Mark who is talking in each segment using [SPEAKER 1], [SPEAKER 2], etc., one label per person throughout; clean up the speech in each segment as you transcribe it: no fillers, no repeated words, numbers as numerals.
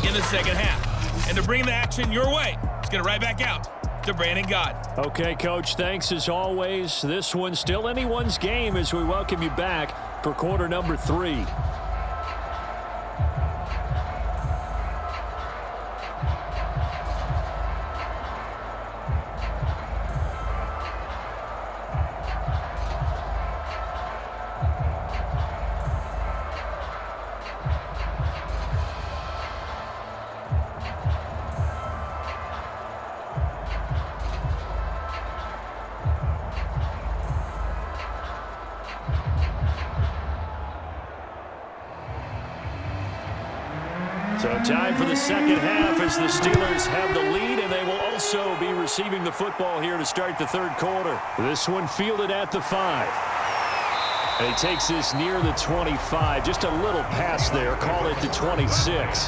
[SPEAKER 1] in the second half. And to bring the action your way, let's get it right back out to Brandon Gaudin.
[SPEAKER 2] Okay, Coach, thanks as always. This one's still anyone's game as we welcome you back for quarter number 3. So time for the second half as the Steelers have the lead, and they will also be receiving the football here to start the third quarter. This one fielded at the 5. And he takes this near the 25. Just a little pass there. Call it the 26.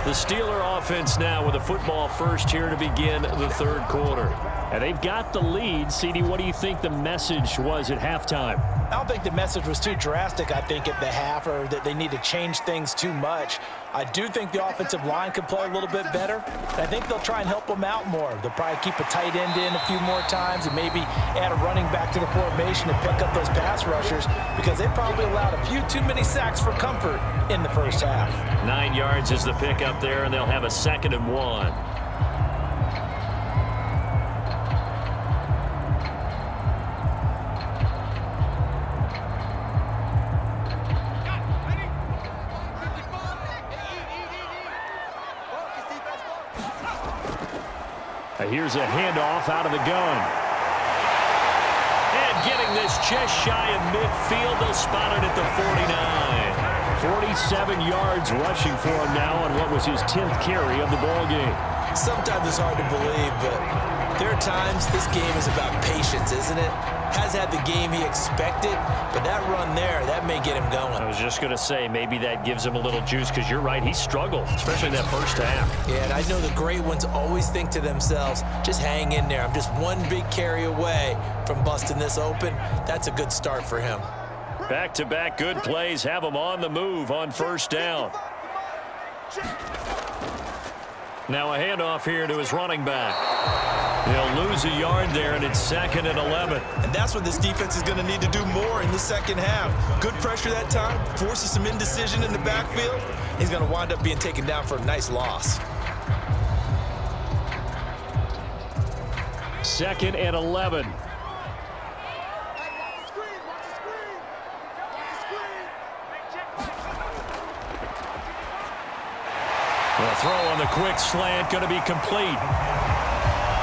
[SPEAKER 2] The Steeler offense now with a football first here to begin the third quarter. And they've got the lead. CD, what do you think the message was at halftime?
[SPEAKER 3] I don't think the message was too drastic, I think, at the half, or that they need to change things too much. I do think the offensive line could play a little bit better. I think they'll try and help them out more. They'll probably keep a tight end in a few more times and maybe add a running back to the formation to pick up those pass rushers, because they probably allowed a few too many sacks for comfort in the first half.
[SPEAKER 2] 9 yards is the pickup there, and they'll have a 2nd and 1. Here's a handoff out of the gun. And getting this just shy of midfield. They'll spot it at the 49. 47 yards rushing for him now on what was his 10th carry of the ball game.
[SPEAKER 3] Sometimes it's hard to believe, but there are times this game is about patience, isn't it? Has had the game he expected, but that run there, that may get him going.
[SPEAKER 2] I was just going to say, maybe that gives him a little juice, because you're right, he struggled, especially in that first half.
[SPEAKER 3] Yeah, and I know the great ones always think to themselves, just hang in there. I'm just one big carry away from busting this open. That's a good start for him.
[SPEAKER 2] Back-to-back good plays have him on the move on first down. Now a handoff here to his running back. He'll lose a yard there, and it's 2nd and 11.
[SPEAKER 3] And that's what this defense is going to need to do more in the second half. Good pressure that time, forces some indecision in the backfield. He's going to wind up being taken down for a nice loss.
[SPEAKER 2] 2nd and 11. The throw on the quick slant going to be complete.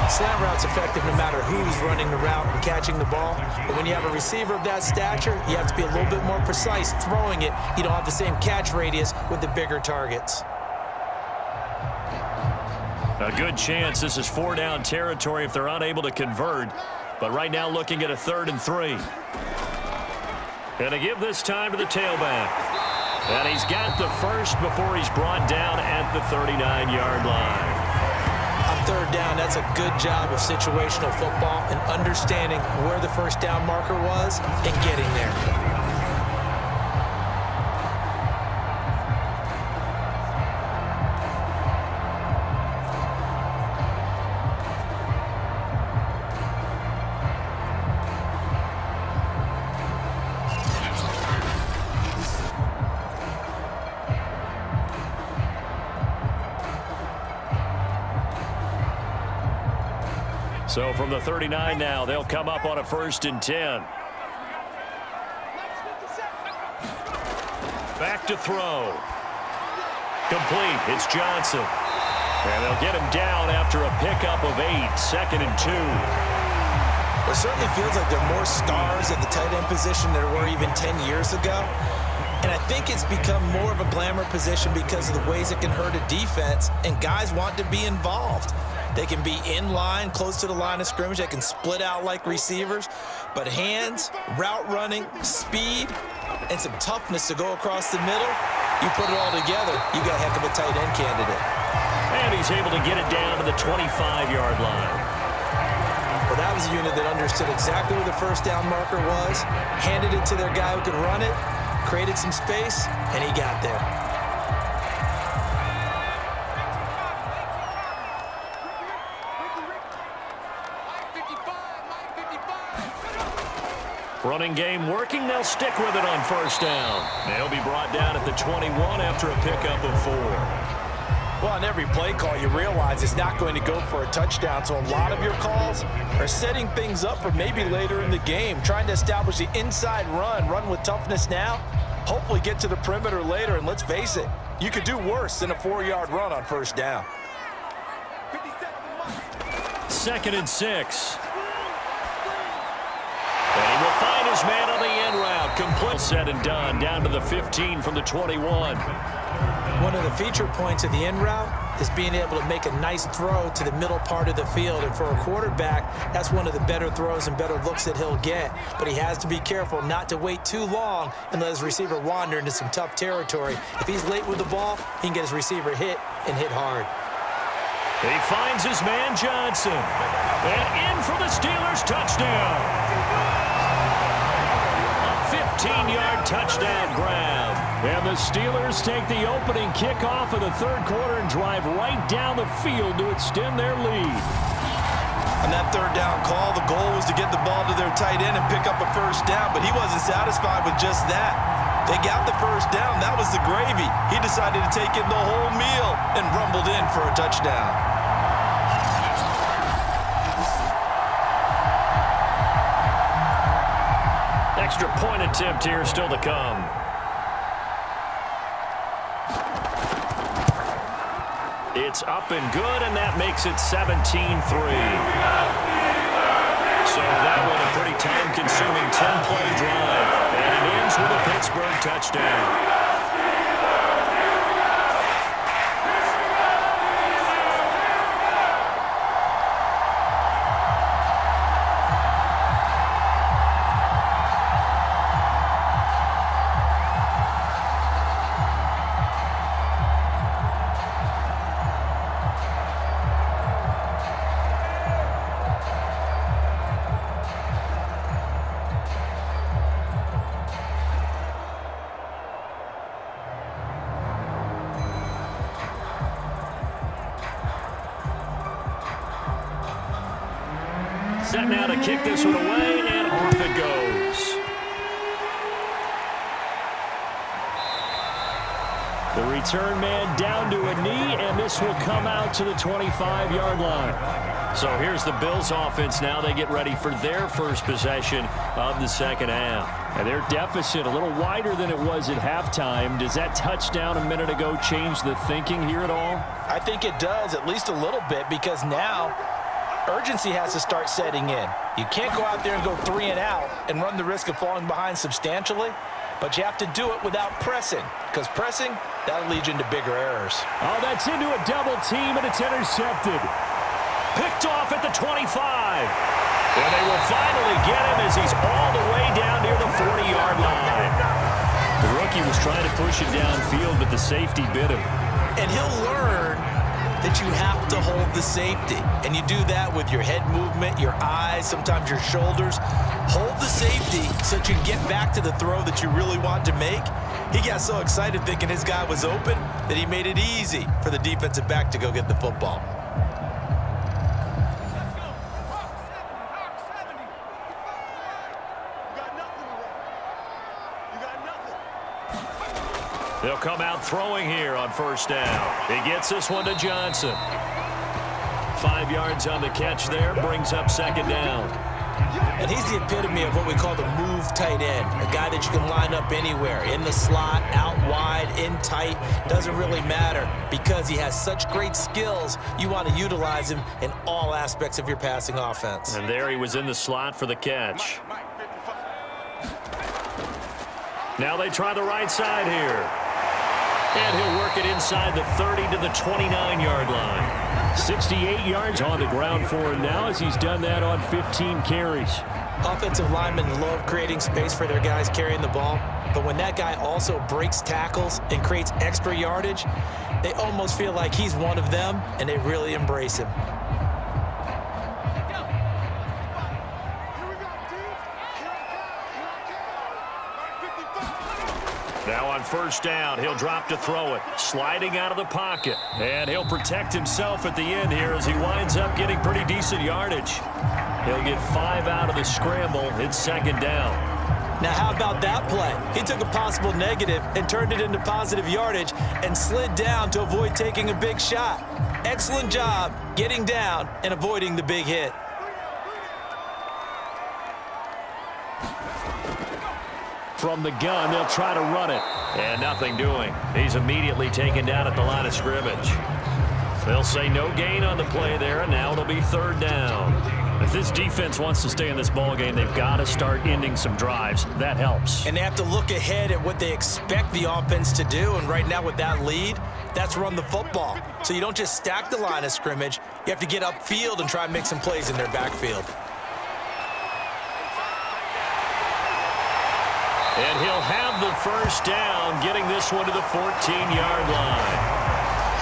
[SPEAKER 3] Slant route's effective no matter who's running the route and catching the ball. But when you have a receiver of that stature, you have to be a little bit more precise throwing it. You don't have the same catch radius with the bigger targets.
[SPEAKER 2] A good chance this is 4-down territory if they're unable to convert. But right now looking at a 3rd and 3. And to give this time to the tailback. And he's got the first before he's brought down at the 39-yard line.
[SPEAKER 3] On 3rd down, that's a good job of situational football and understanding where the first down marker was and getting there.
[SPEAKER 2] So from the 39 now, they'll come up on a 1st and 10. Back to throw. Complete. It's Johnson. And they'll get him down after a pickup of 8. 2nd and 2.
[SPEAKER 3] It certainly feels like there are more stars at the tight end position than there were even 10 years ago. And I think it's become more of a glamour position because of the ways it can hurt a defense, and guys want to be involved. They can be in line, close to the line of scrimmage. They can split out like receivers. But hands, route running, speed, and some toughness to go across the middle, you put it all together, you got a heck of a tight end candidate.
[SPEAKER 2] And he's able to get it down to the 25-yard line.
[SPEAKER 3] Well, that was a unit that understood exactly where the first down marker was, handed it to their guy who could run it, created some space, and he got there.
[SPEAKER 2] Running game working. They'll stick with it on first down. They'll be brought down at the 21 after a pickup of 4.
[SPEAKER 3] Well, on every play call, you realize it's not going to go for a touchdown, so a lot of your calls are setting things up for maybe later in the game, trying to establish the inside run with toughness now, hopefully get to the perimeter later, and let's face it, you could do worse than a 4-yard run on first down.
[SPEAKER 2] 2nd and 6. And he will find his man on the end route. Complete. Said and done. Down to the 15 from the 21.
[SPEAKER 3] One of the feature points of the end route is being able to make a nice throw to the middle part of the field. And for a quarterback, that's one of the better throws and better looks that he'll get. But he has to be careful not to wait too long and let his receiver wander into some tough territory. If he's late with the ball, he can get his receiver hit and hit hard.
[SPEAKER 2] He finds his man Johnson. And in for the Steelers touchdown. 15-yard touchdown grab. And the Steelers take the opening kickoff of the third quarter and drive right down the field to extend their lead.
[SPEAKER 3] On that third down call, the goal was to get the ball to their tight end and pick up a first down, but he wasn't satisfied with just that. They got the first down. That was the gravy. He decided to take in the whole meal and rumbled in for a touchdown.
[SPEAKER 2] Extra point attempt here still to come. It's up and good, and that makes it 17-3. So that was a pretty time-consuming 10-play drive, and it ends with a Pittsburgh touchdown. Set now to kick this one away, and off it goes. The return man down to a knee, and this will come out to the 25-yard line. So here's the Bills offense now. They get ready for their first possession of the second half. And their deficit a little wider than it was at halftime. Does that touchdown a minute ago change the thinking here at all?
[SPEAKER 3] I think it does, at least a little bit, because now urgency has to start setting in. You can't go out there and go 3 and out and run the risk of falling behind substantially, but you have to do it without pressing, because pressing, that'll lead you into bigger errors.
[SPEAKER 2] Oh, that's into a double team, and it's intercepted. Picked off at the 25. And they will finally get him as he's all the way down near the 40-yard line. The rookie was trying to push it downfield, but the safety bit him.
[SPEAKER 3] And he'll learn that you have to hold the safety. And you do that with your head movement, your eyes, sometimes your shoulders. Hold the safety so that you can get back to the throw that you really want to make. He got so excited thinking his guy was open that he made it easy for the defensive back to go get the football.
[SPEAKER 2] They'll come out throwing here on first down. He gets this one to Johnson. 5 yards on the catch there, brings up second down.
[SPEAKER 3] And he's the epitome of what we call the move tight end, a guy that you can line up anywhere, in the slot, out wide, in tight, doesn't really matter because he has such great skills. You want to utilize him in all aspects of your passing offense.
[SPEAKER 2] And there he was in the slot for the catch. Now they try the right side here. And he'll work it inside the 30 to the 29-yard line. 68 yards on the ground for him now as he's done that on 15 carries.
[SPEAKER 3] Offensive linemen love creating space for their guys carrying the ball, but when that guy also breaks tackles and creates extra yardage, they almost feel like he's one of them, and they really embrace him.
[SPEAKER 2] on first down. He'll drop to throw it. Sliding out of the pocket. And he'll protect himself at the end here as he winds up getting pretty decent yardage. He'll get 5 out of the scramble. It's second down.
[SPEAKER 3] Now, how about that play? He took a possible negative and turned it into positive yardage and slid down to avoid taking a big shot. Excellent job getting down and avoiding the big hit.
[SPEAKER 2] From the gun, they'll try to run it. And nothing doing. He's immediately taken down at the line of scrimmage. They'll say no gain on the play there, and now it'll be third down. If this defense wants to stay in this ballgame, they've got to start ending some drives. That helps.
[SPEAKER 3] And they have to look ahead at what they expect the offense to do. And right now with that lead, that's run the football. So you don't just stack the line of scrimmage. You have to get upfield and try and make some plays in their backfield.
[SPEAKER 2] And he'll have the first down, getting this one to the 14-yard line.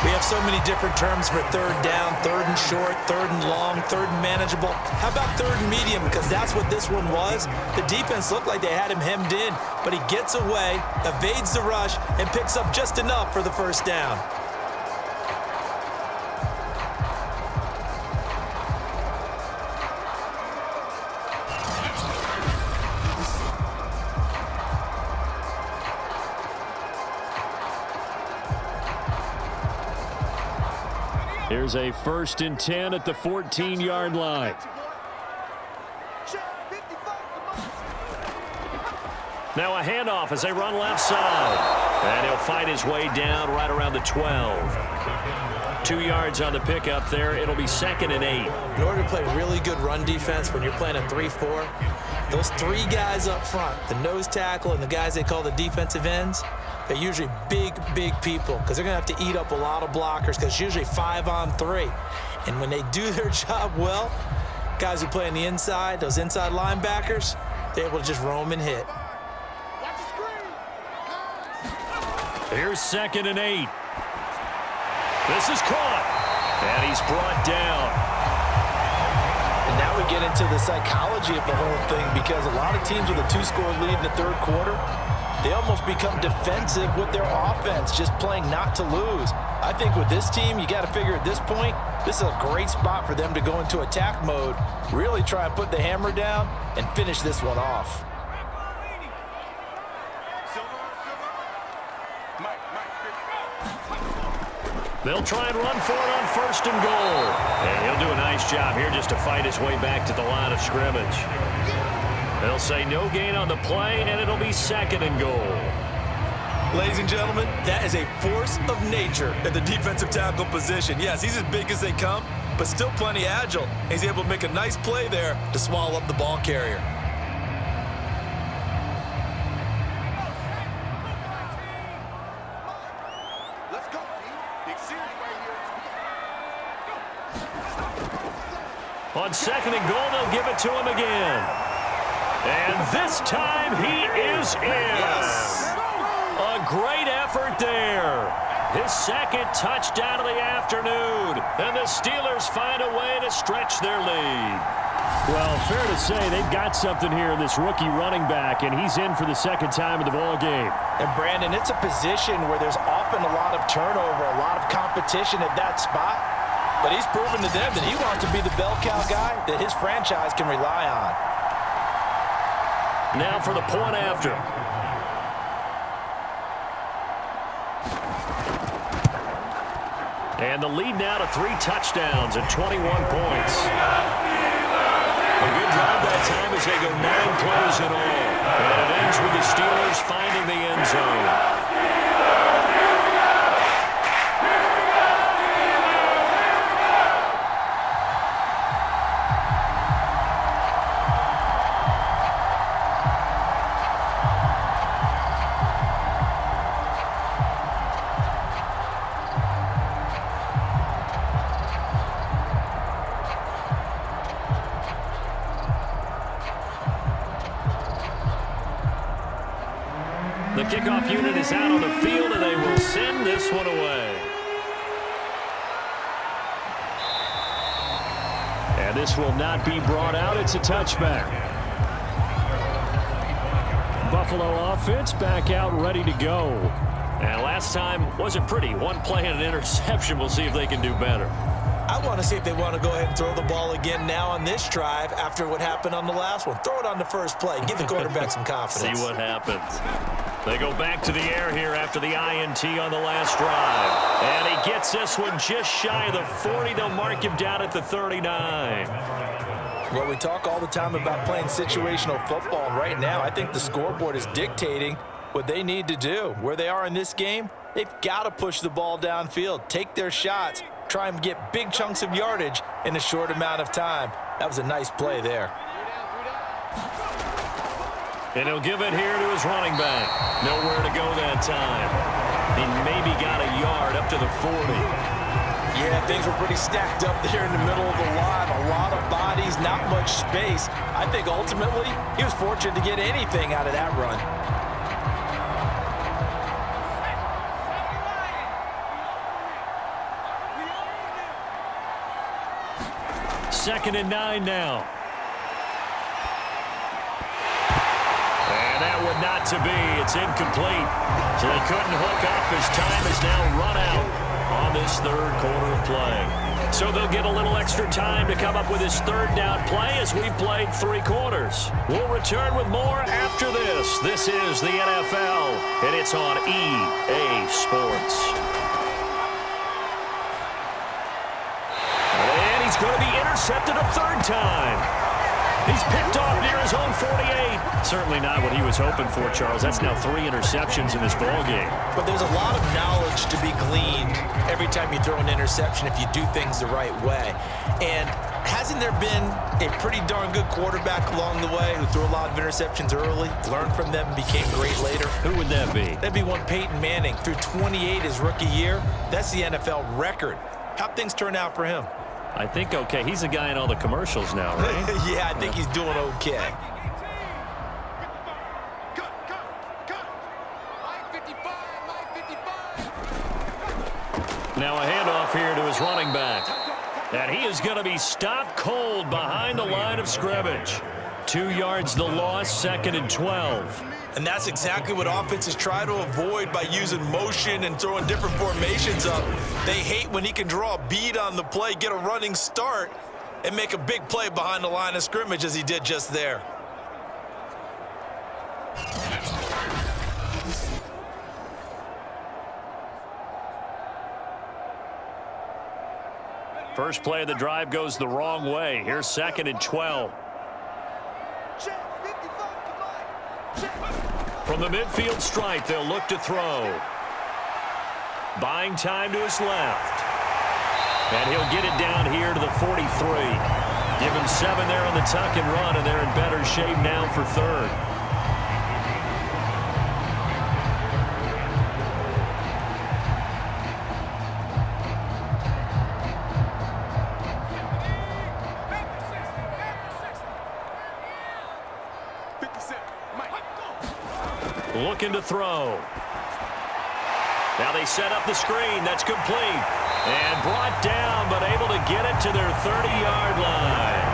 [SPEAKER 3] We have so many different terms for third down, third and short, third and long, third and manageable. How about third and medium? Because that's what this one was. The defense looked like they had him hemmed in, but he gets away, evades the rush, and picks up just enough for the first down.
[SPEAKER 2] Here's a 1st and 10 at the 14-yard line. Now a handoff as they run left side. And he'll fight his way down right around the 12. 2 yards on the pickup there. It'll be 2nd and 8.
[SPEAKER 3] In order to play really good run defense when you're playing a 3-4, those 3 guys up front, the nose tackle and the guys they call the defensive ends, they're usually big people because they're going to have to eat up a lot of blockers because it's usually 5-on-3. And when they do their job well, guys who play on the inside, those inside linebackers, they're able to just roam and hit.
[SPEAKER 2] Here's 2nd and 8. This is caught. And he's brought down.
[SPEAKER 3] And now we get into the psychology of the whole thing because a lot of teams with a 2-score lead in the third quarter, they almost become defensive with their offense, just playing not to lose. I think with this team, you got to figure at this point, this is a great spot for them to go into attack mode, really try and put the hammer down and finish this one off.
[SPEAKER 2] They'll try and run for it on 1st and goal. And he'll do a nice job here just to fight his way back to the line of scrimmage. They'll say no gain on the play, and it'll be 2nd and goal.
[SPEAKER 3] Ladies and gentlemen, that is a force of nature at the defensive tackle position. Yes, he's as big as they come, but still plenty agile. He's able to make a nice play there to swallow up the ball carrier.
[SPEAKER 2] On 2nd and goal, they'll give it to him again. And this time he is in.
[SPEAKER 3] Yes.
[SPEAKER 2] A great effort there. His 2nd touchdown of the afternoon. And the Steelers find a way to stretch their lead. Well, fair to say they've got something here in this rookie running back, and he's in for the 2nd time in the ball game.
[SPEAKER 3] And Brandon, it's a position where there's often a lot of turnover, a lot of competition at that spot. But he's proven to them that he wants to be the bell cow guy that his franchise can rely on.
[SPEAKER 2] Now for the point after. And the lead now to 3 touchdowns and 21 points. A good drive that time as they go 9 plays in all. And it ends with the Steelers finding the end zone. The kickoff unit is out on the field, and they will send this one away. And this will not be brought out. It's a touchback. Buffalo offense back out ready to go. And last time wasn't pretty. One play and an interception. We'll see if they can do better.
[SPEAKER 3] I want to see if they want to go ahead and throw the ball again now on this drive after what happened on the last one. Throw it on the first play. Give the quarterback some confidence.
[SPEAKER 2] See what happens. They go back to the air here after the INT on the last drive. And he gets this one just shy of the 40. They'll mark him down at the 39.
[SPEAKER 3] Well, we talk all the time about playing situational football. And right now, I think the scoreboard is dictating what they need to do. Where they are in this game, they've got to push the ball downfield, take their shots, try and get big chunks of yardage in a short amount of time. That was a nice play there.
[SPEAKER 2] And he'll give it here to his running back. Nowhere to go that time. He maybe got a yard up to the 40.
[SPEAKER 3] Yeah, things were pretty stacked up there in the middle of the line. A lot of bodies, not much space. I think ultimately he was fortunate to get anything out of that run.
[SPEAKER 2] Second and 9 now. And that would not to be. It's incomplete. So they couldn't hook up as time is now run out on this third quarter of play. So they'll get a little extra time to come up with his third down play as we've played 3 quarters. We'll return with more after this. This is the NFL, and it's on EA Sports. And he's going to be intercepted a third time. He's picked off near his own 48. Certainly not what he was hoping for, Charles. That's now 3 interceptions in this ballgame.
[SPEAKER 3] But there's a lot of knowledge to be gleaned every time you throw an interception if you do things the right way. And hasn't there been a pretty darn good quarterback along the way who threw a lot of interceptions early, learned from them, and became great later?
[SPEAKER 2] Who would that be?
[SPEAKER 3] That'd be one Peyton Manning. Threw 28 his rookie year. That's the NFL record. How'd things turn out for him?
[SPEAKER 2] I think okay. He's a guy in all the commercials now, right?
[SPEAKER 3] Yeah, I think he's doing okay.
[SPEAKER 2] Now a handoff here to his running back. And he is going to be stopped cold behind the line of scrimmage. 2 yards the loss, 2nd and 12.
[SPEAKER 3] And that's exactly what offenses try to avoid by using motion and throwing different formations up. They hate when he can draw a bead on the play, get a running start, and make a big play behind the line of scrimmage as he did just there.
[SPEAKER 2] First play of the drive goes the wrong way. Here's 2nd and 12. From the midfield stripe, they'll look to throw. Buying time to his left. And he'll get it down here to the 43. Give him 7 there on the tuck and run, and they're in better shape now for third. Looking to throw. Now they set up the screen. That's complete. And brought down, but able to get it to their 30-yard line.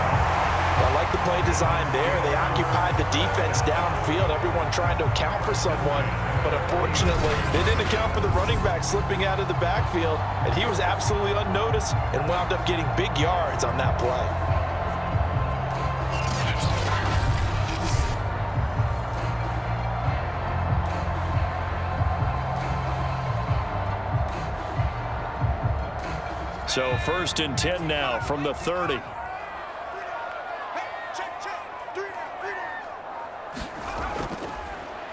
[SPEAKER 3] I like the play design there. They occupied the defense downfield, everyone trying to account for someone. But unfortunately, they didn't account for the running back slipping out of the backfield. And he was absolutely unnoticed and wound up getting big yards on that play.
[SPEAKER 2] So 1st and 10 now from the 30.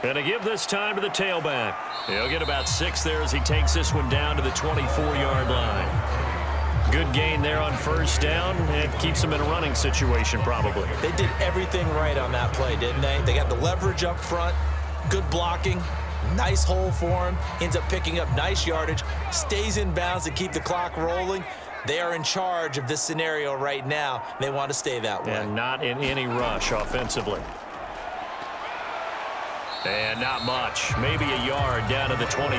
[SPEAKER 2] And to give this time to the tailback. He'll get about 6 there as he takes this one down to the 24-yard line. Good gain there on 1st down. It keeps him in a running situation probably.
[SPEAKER 3] They did everything right on that play, didn't they? They got the leverage up front, good blocking, nice hole for him, ends up picking up nice yardage, stays in bounds to keep the clock rolling. They are in charge of this scenario right now. They want to stay that way.
[SPEAKER 2] And not in any rush offensively. And not much. Maybe a yard down to the 23.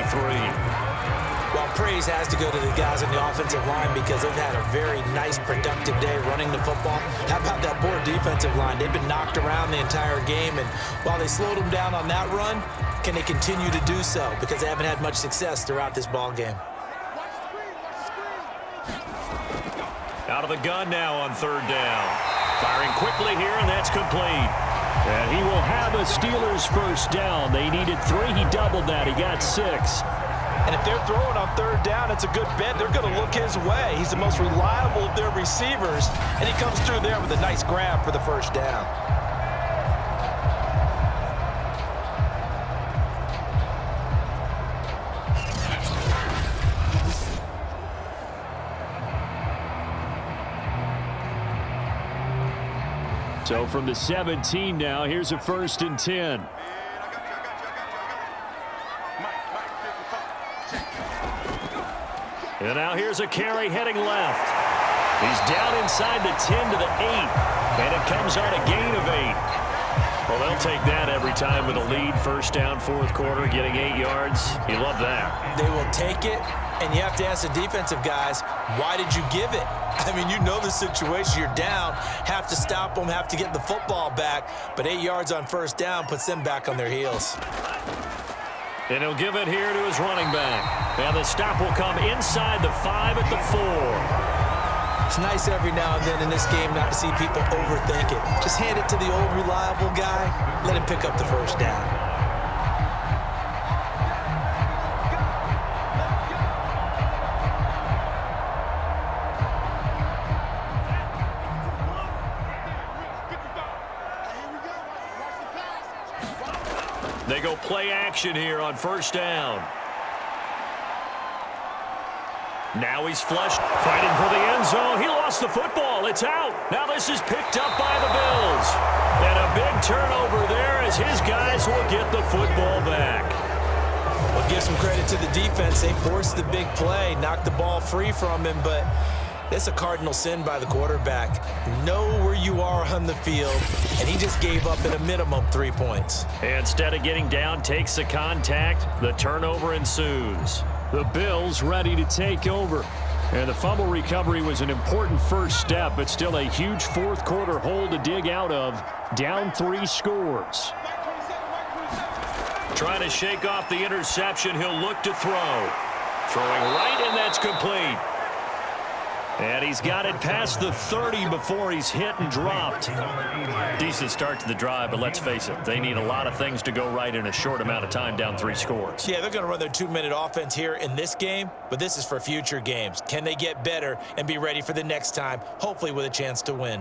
[SPEAKER 3] Well, praise has to go to the guys on the offensive line because they've had a very nice, productive day running the football. How about that poor defensive line? They've been knocked around the entire game, and while they slowed them down on that run, can they continue to do so? Because they haven't had much success throughout this ball game.
[SPEAKER 2] Out of the gun now on third down. Firing quickly here, and that's complete. And he will have a Steelers first down. They needed 3. He doubled that. He got 6.
[SPEAKER 4] And if they're throwing on third down, it's a good bet. They're going to look his way. He's the most reliable of their receivers, and he comes through there with a nice grab for the first down.
[SPEAKER 2] So from the 17 now, here's a 1st and 10. And now here's a carry heading left. He's down inside the 10 to the 8. And it comes on a gain of 8. Well, they'll take that every time with a lead. First down, fourth quarter, getting 8 yards. You love that.
[SPEAKER 3] They will take it, and you have to ask the defensive guys, why did you give it? I mean, you know the situation. You're down, have to stop them, have to get the football back. But 8 yards on first down puts them back on their heels.
[SPEAKER 2] And he'll give it here to his running back. And the stop will come inside the 5 at the 4.
[SPEAKER 3] It's nice every now and then in this game not to see people overthink it. Just hand it to the old reliable guy, let him pick up the first down.
[SPEAKER 2] They go play action here on first down. Now he's flushed, fighting for the end zone. He lost the football. It's out. Now this is picked up by the Bills. And a big turnover there as his guys will get the football back.
[SPEAKER 3] Well, give some credit to the defense. They forced the big play, knocked the ball free from him, but it's a cardinal sin by the quarterback. Know where you are on the field, and he just gave up at a minimum 3 points.
[SPEAKER 2] Instead of getting down, takes the contact. The turnover ensues. The Bills ready to take over. And the fumble recovery was an important first step, but still a huge fourth quarter hole to dig out of. Down 3 scores. Trying to shake off the interception. He'll look to throw. Throwing right, and that's complete. And he's got it past the 30 before he's hit and dropped. Decent start to the drive, but let's face it, they need a lot of things to go right in a short amount of time, down 3 scores.
[SPEAKER 3] Yeah, they're going to run their 2-minute offense here in this game, but this is for future games. Can they get better and be ready for the next time, hopefully with a chance to win?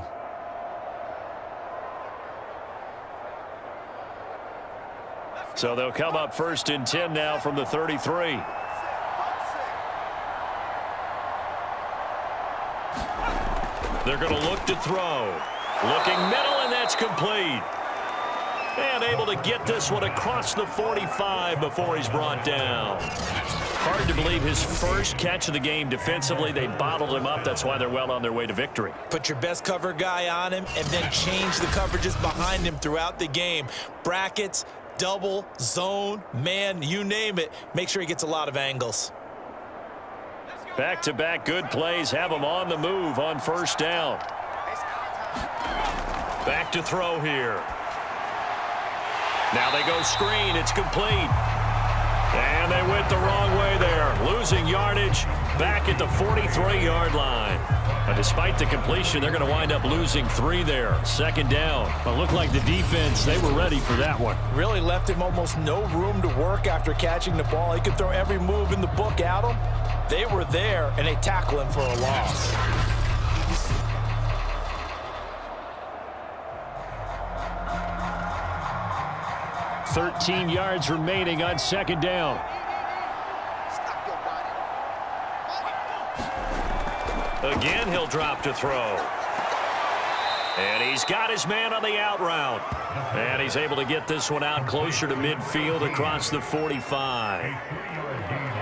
[SPEAKER 2] So they'll come up 1st and 10 now from the 33. They're going to look to throw. Looking middle, and that's complete. And able to get this one across the 45 before he's brought down. Hard to believe his first catch of the game defensively. They bottled him up. That's why they're well on their way to victory.
[SPEAKER 3] Put your best cover guy on him and then change the coverages behind him throughout the game. Brackets, double, zone, man, you name it. Make sure he gets a lot of angles.
[SPEAKER 2] Back-to-back good plays have him on the move on first down. Back to throw here. Now they go screen. It's complete. And they went the wrong way there. Losing yardage back at the 43-yard line. But despite the completion, they're going to wind up losing 3 there. Second down. It looked like the defense, they were ready for that one.
[SPEAKER 4] Really left him almost no room to work after catching the ball. He could throw every move in the book at him. They were there, and they tackle him for a loss.
[SPEAKER 2] $13 yards remaining on second down. Again, he'll drop to throw. And he's got his man on the out route. And he's able to get this one out closer to midfield across the 45.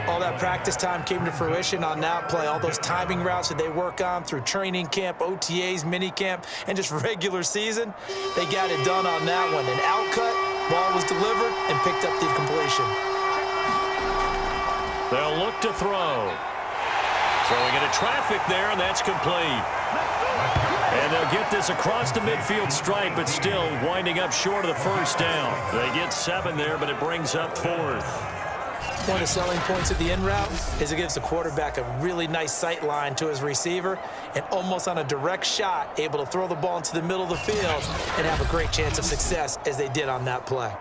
[SPEAKER 3] All that practice time came to fruition on that play. All those timing routes that they work on through training camp, OTAs, minicamp, and just regular season, they got it done on that one. An outcut, ball was delivered, and picked up the completion.
[SPEAKER 2] They'll look look to throw. Throwing into traffic there, and that's complete. And they'll get this across the midfield stripe, but still winding up short of the first down. They get 7 there, but it brings up 4th.
[SPEAKER 3] One of the selling points of the in route is it gives the quarterback a really nice sight line to his receiver and almost on a direct shot able to throw the ball into the middle of the field and have a great chance of success as they did on that play.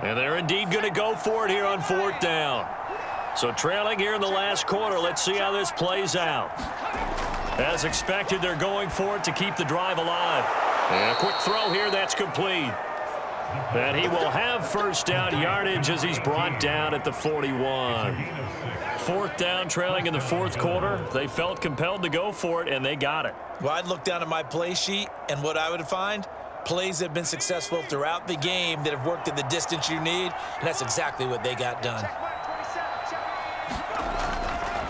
[SPEAKER 2] And they're indeed going to go for it here on 4th down. So trailing here in the last quarter, let's see how this plays out. As expected, they're going for it to keep the drive alive. And a quick throw here, that's complete. And he will have first down yardage as he's brought down at the 41. 4th down, trailing in the 4th quarter. They felt compelled to go for it, and they got it.
[SPEAKER 3] Well, I'd look down at my play sheet, and what I would find, plays that have been successful throughout the game that have worked at the distance you need, and that's exactly what they got done.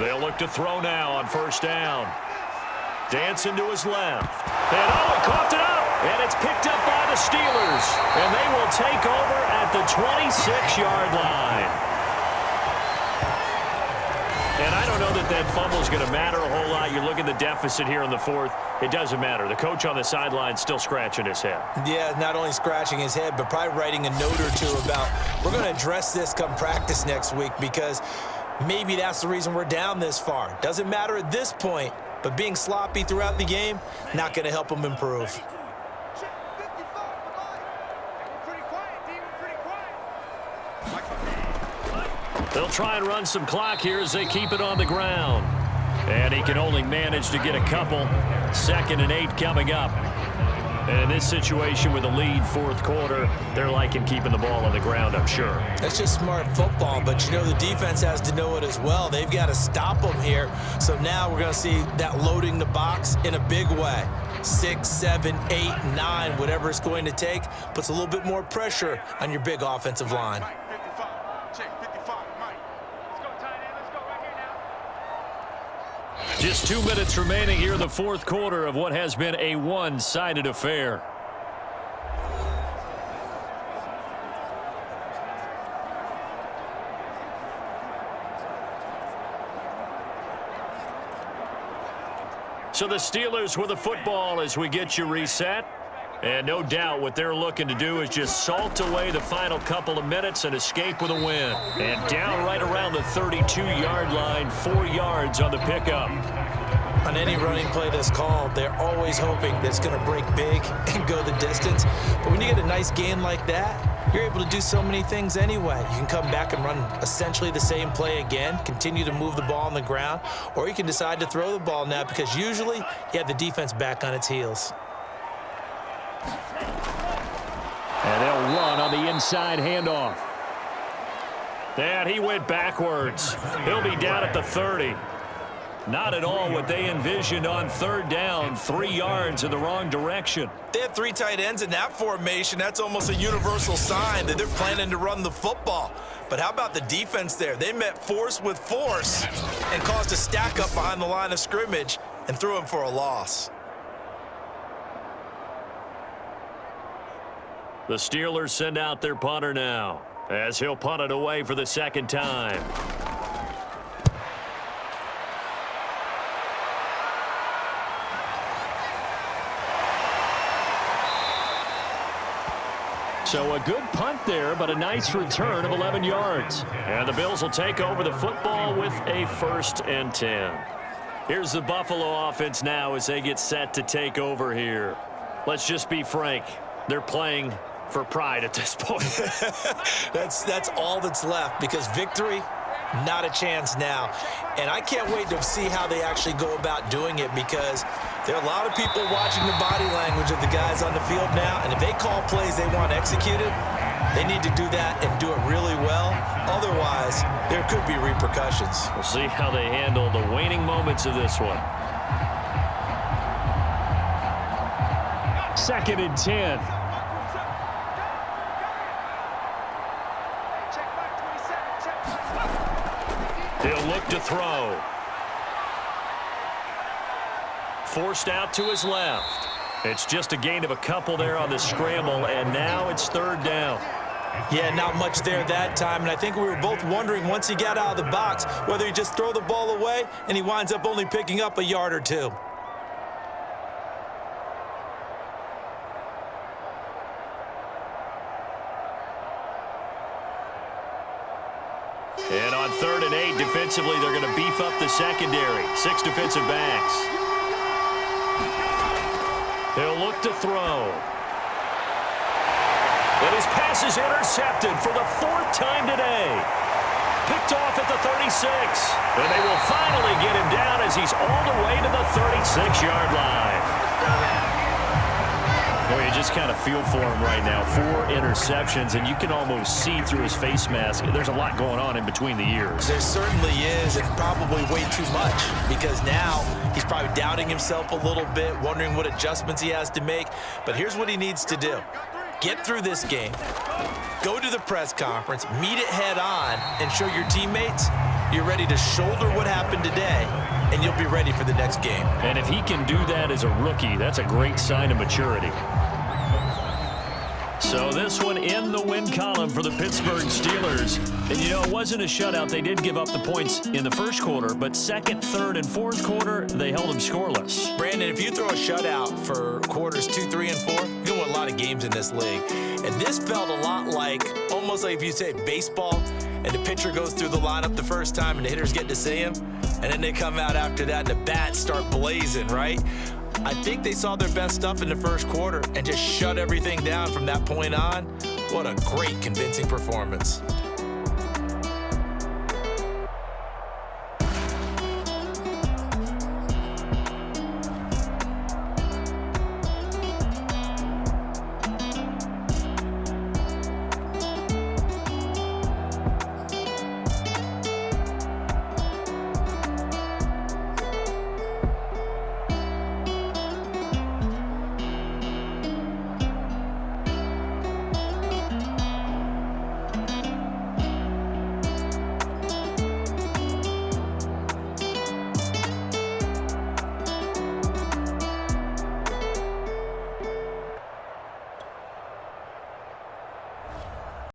[SPEAKER 2] They'll look to throw now on first down. Dancing to his left. And he coughed it up. And it's picked up by the Steelers. And they will take over at the 26-yard line. And I don't know that that fumble is going to matter a whole lot. You look at the deficit here in the 4th. It doesn't matter. The coach on the sideline still scratching his head.
[SPEAKER 3] Yeah, not only scratching his head, but probably writing a note or two about we're going to address this come practice next week because maybe that's the reason we're down this far. Doesn't matter at this point, but being sloppy throughout the game, not going to help them improve.
[SPEAKER 2] They'll try and run some clock here as they keep it on the ground. And he can only manage to get a couple. 2nd and 8 coming up. And in this situation with a lead 4th quarter, they're liking keeping the ball on the ground, I'm sure.
[SPEAKER 3] That's just smart football, but you know the defense has to know it as well. They've got to stop them here. So now we're going to see that loading the box in a big way. 6, 7, 8, 9, whatever it's going to take, puts a little bit more pressure on your big offensive line.
[SPEAKER 2] Just 2 minutes remaining here in the 4th quarter of what has been a one-sided affair. So the Steelers with the football as we get you reset. And no doubt what they're looking to do is just salt away the final couple of minutes and escape with a win. And down right around the 32-yard line, 4 yards on the pickup.
[SPEAKER 3] On any running play that's called, they're always hoping that it's going to break big and go the distance. But when you get a nice gain like that, you're able to do so many things anyway. You can come back and run essentially the same play again, continue to move the ball on the ground, or you can decide to throw the ball now because usually you have the defense back on its heels.
[SPEAKER 2] And they'll run on the inside handoff. And he went backwards. He'll be down at the 30. Not at all what they envisioned on 3rd down. 3 yards in the wrong direction.
[SPEAKER 3] They have 3 tight ends in that formation. That's almost a universal sign that they're planning to run the football. But how about the defense there? They met force with force and caused a stack up behind the line of scrimmage and threw him for a loss.
[SPEAKER 2] The Steelers send out their punter now as he'll punt it away for the 2nd time. So a good punt there, but a nice return of 11 yards. And the Bills will take over the football with a 1st and 10. Here's the Buffalo offense now as they get set to take over here. Let's just be frank. They're playing for pride at this point.
[SPEAKER 3] That's all that's left because victory, not a chance now. And I can't wait to see how they actually go about doing it because there are a lot of people watching the body language of the guys on the field now, and if they call plays they want executed, they need to do that and do it really well. Otherwise, there could be repercussions.
[SPEAKER 2] We'll see how they handle the waning moments of this one. 2nd and 10. He'll look to throw. Forced out to his left. It's just a gain of a couple there on the scramble, and now it's third down.
[SPEAKER 3] Yeah, not much there that time, and I think we were both wondering once he got out of the box whether he just throw the ball away and he winds up only picking up a yard or two.
[SPEAKER 2] And on 3rd and 8, defensively, they're going to beef up the secondary. 6 defensive backs. He'll look to throw. And his pass is intercepted for the 4th time today. Picked off at the 36. And they will finally get him down as he's all the way to the 36-yard line. Well, you just kind of feel for him right now. 4 interceptions, and you can almost see through his face mask. There's a lot going on in between the ears.
[SPEAKER 3] There certainly is, and probably way too much, because now he's probably doubting himself a little bit, wondering what adjustments he has to make. But here's what he needs to do. Get through this game, go to the press conference, meet it head on, and show your teammates you're ready to shoulder what happened today, and you'll be ready for the next game.
[SPEAKER 2] And if he can do that as a rookie, that's a great sign of maturity. So this one in the win column for the Pittsburgh Steelers. And, you know, it wasn't a shutout. They did give up the points in the first quarter, but second, third, and fourth quarter, they held them scoreless.
[SPEAKER 3] Brandon, if you throw a shutout for quarters 2, 3, and 4, you're going to win a lot of games in this league. And this felt a lot like, almost like if you say baseball, and the pitcher goes through the lineup the first time and the hitters get to see him, and then they come out after that and the bats start blazing, right? I think they saw their best stuff in the first quarter and just shut everything down from that point on. What a great, convincing performance.